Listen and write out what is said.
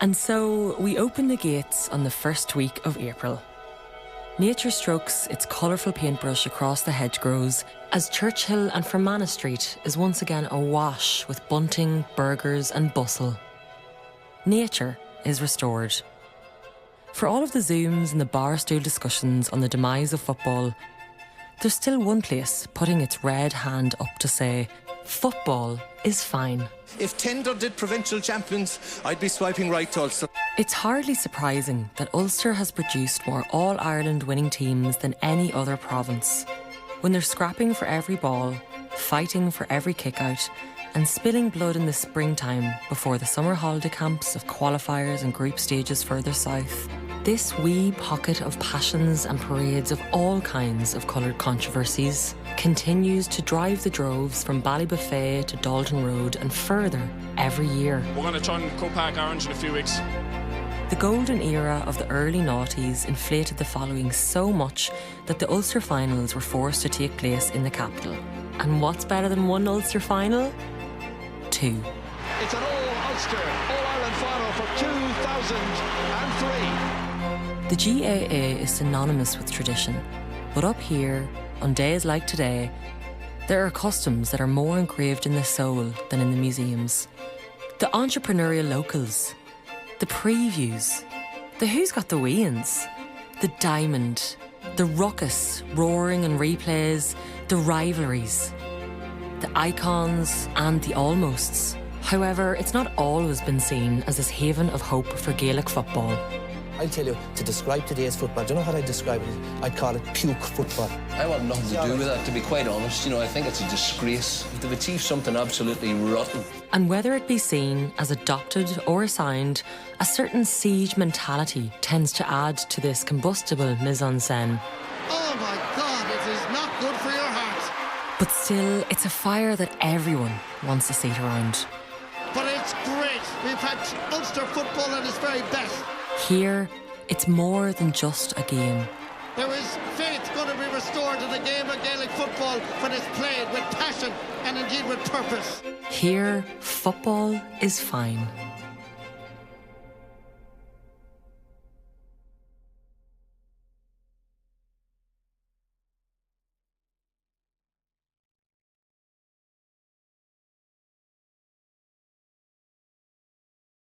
And so we open the gates on the first week of April. Nature strokes its colourful paintbrush across the hedgerows as Churchill and Fermanagh Street is once again awash with bunting, burgers and bustle. Nature is restored. For all of the Zooms and the barstool discussions on the demise of football, there's still one place putting its red hand up to say, football is fine. If Tender did provincial champions, I'd be swiping right to Ulster. It's hardly surprising that Ulster has produced more All-Ireland winning teams than any other province. When they're scrapping for every ball, fighting for every kick-out, and spilling blood in the springtime before the summer holiday camps of qualifiers and group stages further south, this wee pocket of passions and parades of all kinds of coloured controversies continues to drive the droves from Ballybuffet to Dalton Road and further every year. We're going to turn Croke Park orange in a few weeks. The golden era of the early noughties inflated the following so much that the Ulster finals were forced to take place in the capital. And what's better than one Ulster final? Two. It's an all-Ulster, all-Ireland final for 2003. The GAA is synonymous with tradition, but up here, on days like today, there are customs that are more engraved in the soul than in the museums. The entrepreneurial locals, the previews, the who's got the weans, the diamond, the ruckus, roaring and replays, the rivalries, the icons and the almosts. However, it's not always been seen as this haven of hope for Gaelic football. I'll tell you, to describe today's football, do you know how I'd describe it? I'd call it puke football. I want nothing to do with that, to be quite honest. You know, I think it's a disgrace. They've achieved something absolutely rotten. And whether it be seen as adopted or assigned, a certain siege mentality tends to add to this combustible mise-en-scène. Oh my God, it is not good for your heart. But still, it's a fire that everyone wants a seat around. But it's great. We've had Ulster football at its very best. Here, it's more than just a game. There is faith going to be restored in the game of Gaelic football when it's played with passion and indeed with purpose. Here, football is fine.